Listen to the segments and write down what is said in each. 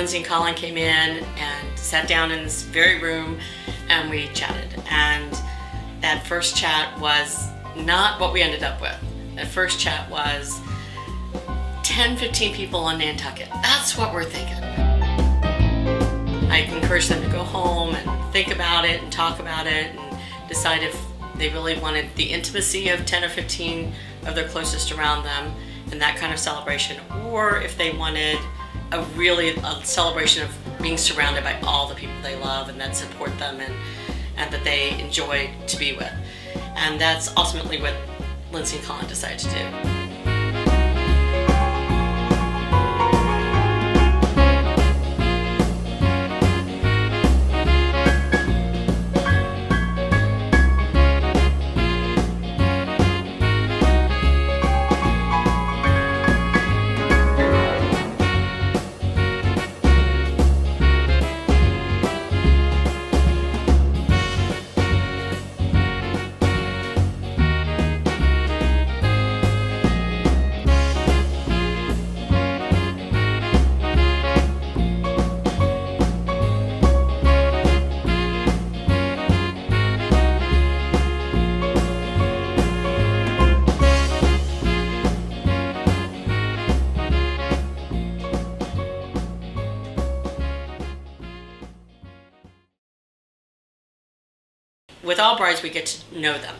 Lindsay and Colin came in and sat down in this very room and we chatted. And that first chat was not what we ended up with. That first chat was 10, 15 people on Nantucket. That's what we're thinking. I encouraged them to go home and think about it and talk about it and decide if they really wanted the intimacy of 10 or 15 of their closest around them and that kind of celebration, or if they wanted a celebration of being surrounded by all the people they love and that support them and that they enjoy to be with. And that's ultimately what Lindsay and Colin decided to do. With all brides, we get to know them.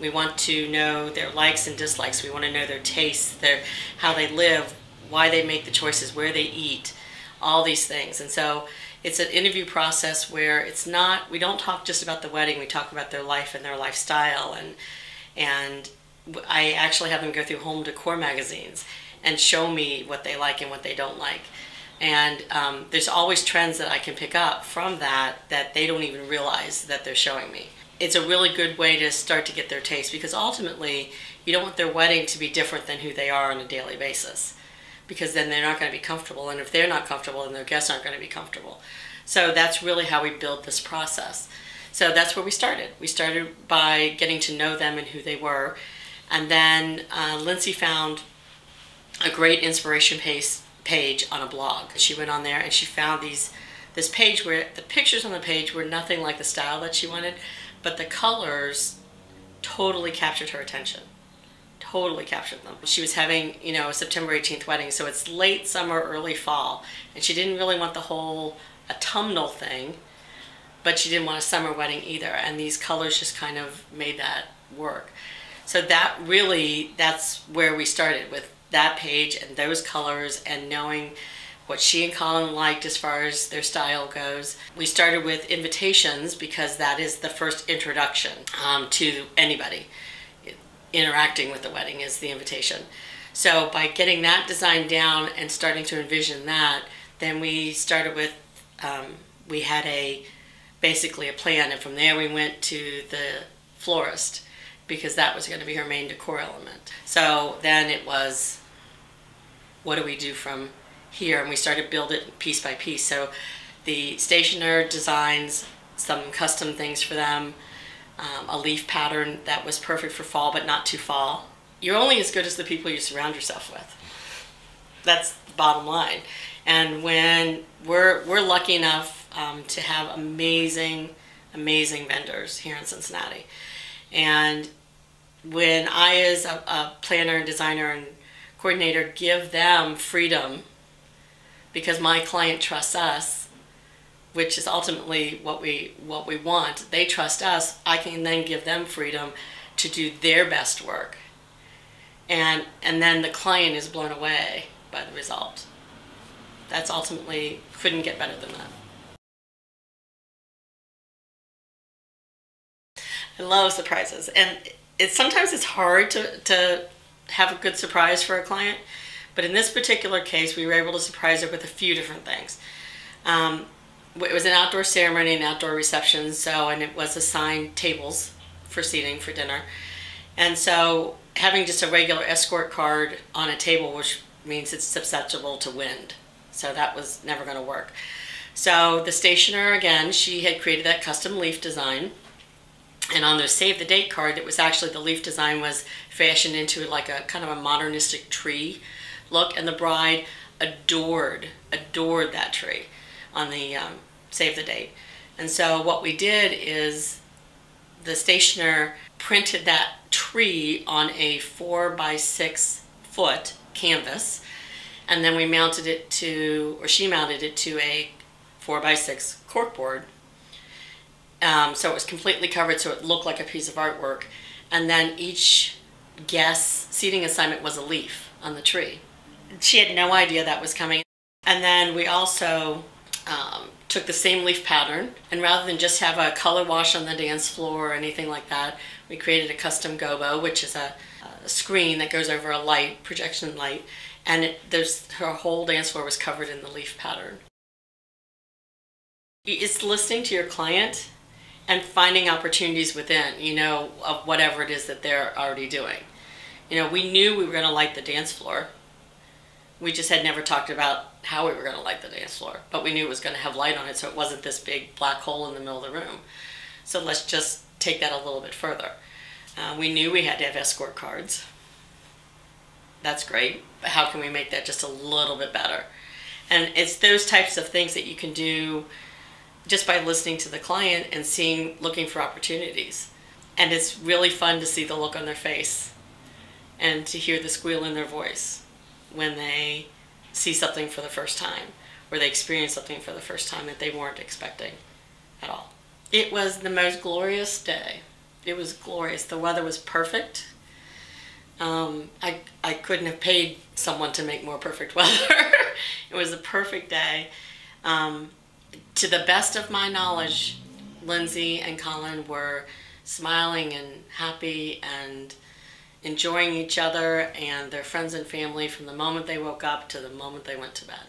We want to know their likes and dislikes. We want to know their tastes, how they live, why they make the choices, where they eat, all these things. And so it's an interview process where we don't talk just about the wedding, we talk about their life and their lifestyle. And I actually have them go through home decor magazines and show me what they like and what they don't like. And there's always trends that I can pick up from that they don't even realize that they're showing me. It's a really good way to start to get their taste, because ultimately you don't want their wedding to be different than who they are on a daily basis, because then they're not going to be comfortable, and if they're not comfortable, then their guests aren't going to be comfortable. So that's really how we build this process. So that's where we started. We started by getting to know them and who they were, and then Lindsay found a great inspiration page on a blog. She went on there and she found this page where the pictures on the page were nothing like the style that she wanted, but the colors totally captured her attention. Totally captured them. She was having, a September 18th wedding, so it's late summer, early fall, and she didn't really want the whole autumnal thing, but she didn't want a summer wedding either, and these colors just kind of made that work. So that's where we started, with that page and those colors and knowing what she and Colin liked as far as their style goes. We started with invitations because that is the first introduction to anybody. Interacting with the wedding is the invitation. So by getting that design down and starting to envision that, then we started with, we had basically a plan, and from there we went to the florist because that was going to be her main decor element. So then it was, what do we do from here? And we started building it piece by piece. So the stationer designs some custom things for them, a leaf pattern that was perfect for fall but not too fall. You're only as good as the people you surround yourself with. That's the bottom line. And when we're lucky enough to have amazing vendors here in Cincinnati, and when I, as a planner and designer and coordinator, give them freedom, because my client trusts us, which is ultimately what we want. They trust us. I can then give them freedom to do their best work, and then the client is blown away by the result. That's ultimately, couldn't get better than that. I love surprises, and sometimes it's hard to have a good surprise for a client, but in this particular case we were able to surprise her with a few different things. It was an outdoor ceremony, an outdoor reception, and it was assigned tables for seating for dinner, and so having just a regular escort card on a table, which means it's susceptible to wind, so that was never going to work. So the stationer, again, she had created that custom leaf design. And on the save the date card, it was actually, the leaf design was fashioned into like a kind of a modernistic tree look, and the bride adored that tree on the save the date. And so what we did is the stationer printed that tree on a 4 by 6 foot canvas, and then we mounted it to, or she mounted it to a 4 by 6 corkboard. So it was completely covered, so it looked like a piece of artwork. And then each guest's seating assignment was a leaf on the tree. She had no idea that was coming. And then we also took the same leaf pattern, and rather than just have a color wash on the dance floor or anything like that, we created a custom gobo, which is a screen that goes over a light, projection light, and her whole dance floor was covered in the leaf pattern. It's listening to your client and finding opportunities within, you know, of whatever it is that they're already doing. You know, we knew we were going to light the dance floor. We just had never talked about how we were going to light the dance floor, but we knew it was going to have light on it, so it wasn't this big black hole in the middle of the room. So let's just take that a little bit further. We knew we had to have escort cards. That's great, but how can we make that just a little bit better? And it's those types of things that you can do just by listening to the client and looking for opportunities. And it's really fun to see the look on their face and to hear the squeal in their voice when they see something for the first time, or they experience something for the first time that they weren't expecting at all. It was the most glorious day. It was glorious. The weather was perfect. I couldn't have paid someone to make more perfect weather. It was a perfect day. To the best of my knowledge, Lindsay and Colin were smiling and happy and enjoying each other and their friends and family from the moment they woke up to the moment they went to bed.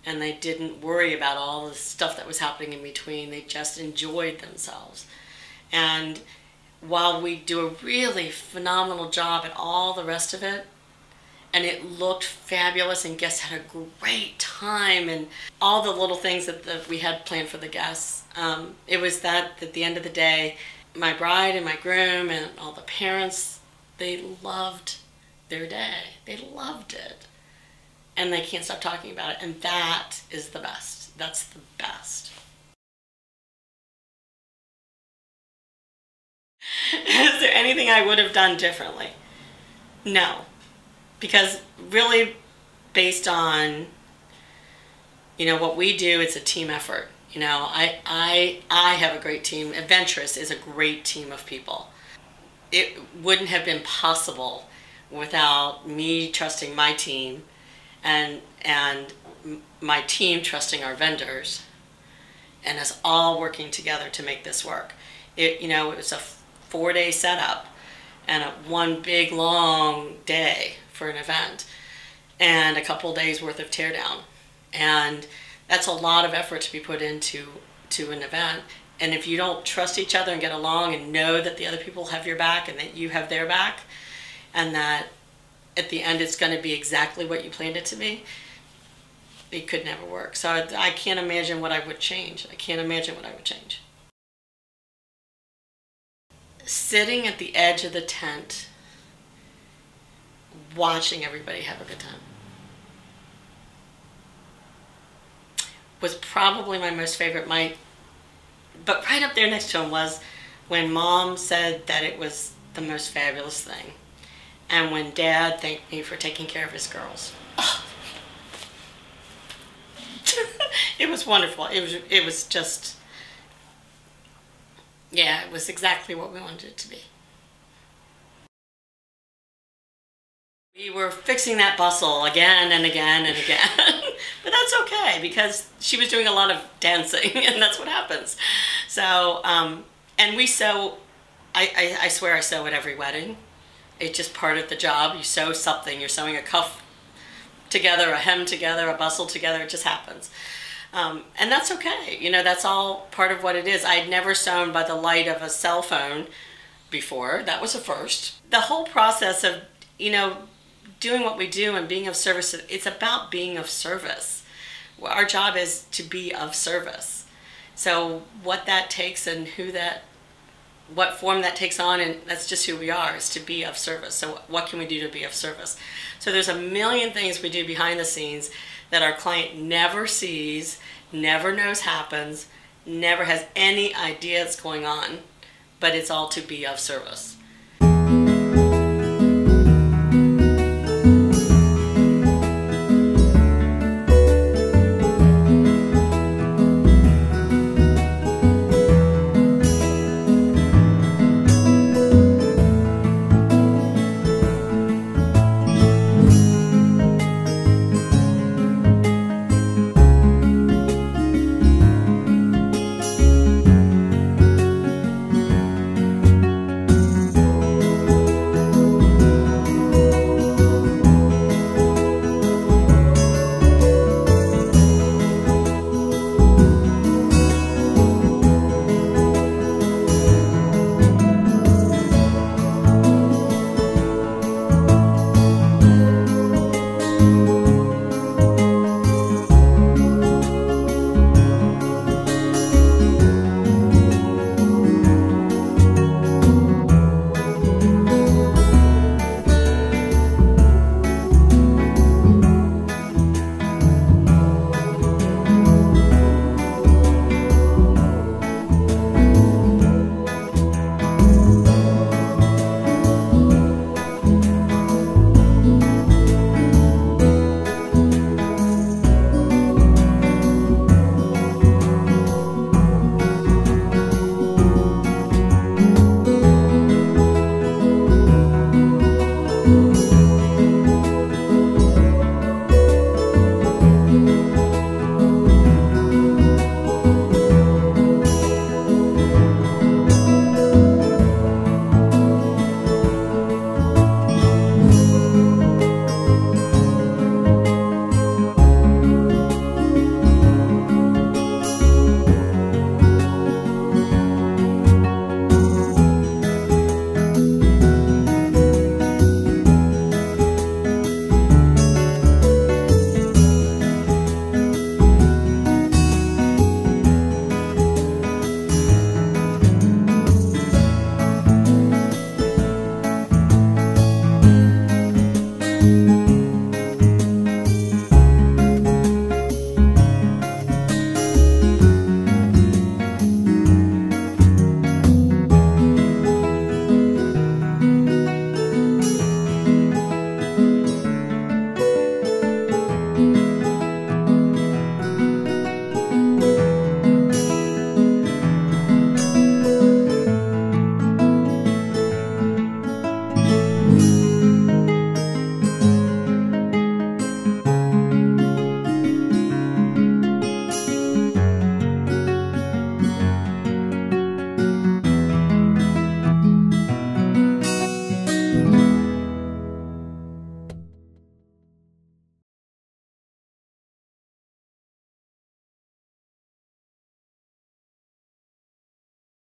And they didn't worry about all the stuff that was happening in between. They just enjoyed themselves. And while we do a really phenomenal job at all the rest of it, and it looked fabulous and guests had a great time and all the little things that we had planned for the guests, it was that at the end of the day, my bride and my groom and all the parents, they loved their day. They loved it. And they can't stop talking about it. And that is the best. That's the best. Is there anything I would have done differently? No. Because really, based on, you know, what we do, it's a team effort. You know, I have a great team. Eventurous is a great team of people. It wouldn't have been possible without me trusting my team and my team trusting our vendors and us all working together to make this work. You know, it was a 4-day setup and one big long day for an event and a couple days worth of teardown. And that's a lot of effort to be put into an event. And if you don't trust each other and get along and know that the other people have your back and that you have their back, and that at the end it's going to be exactly what you planned it to be, it could never work. So I can't imagine what I would change. I can't imagine what I would change. Sitting at the edge of the tent, watching everybody have a good time, was probably my most favorite. But right up there next to him was when Mom said that it was the most fabulous thing, and when Dad thanked me for taking care of his girls. Oh. It was wonderful. It was just, yeah, it was exactly what we wanted it to be. We were fixing that bustle again and again and again, but that's okay because she was doing a lot of dancing and that's what happens. So, and we sew, I swear I sew at every wedding. It's just part of the job. You sew something, you're sewing a cuff together, a hem together, a bustle together, it just happens. And that's okay, you know, that's all part of what it is. I'd never sewn by the light of a cell phone before, that was a first. The whole process of, you know, doing what we do and being of service, it's about being of service. Our job is to be of service. So what that takes and who that what form that takes on, and that's just who we are, is to be of service. So what can we do to be of service? So there's a million things we do behind the scenes that our client never sees, never knows happens, never has any idea it's going on, but it's all to be of service.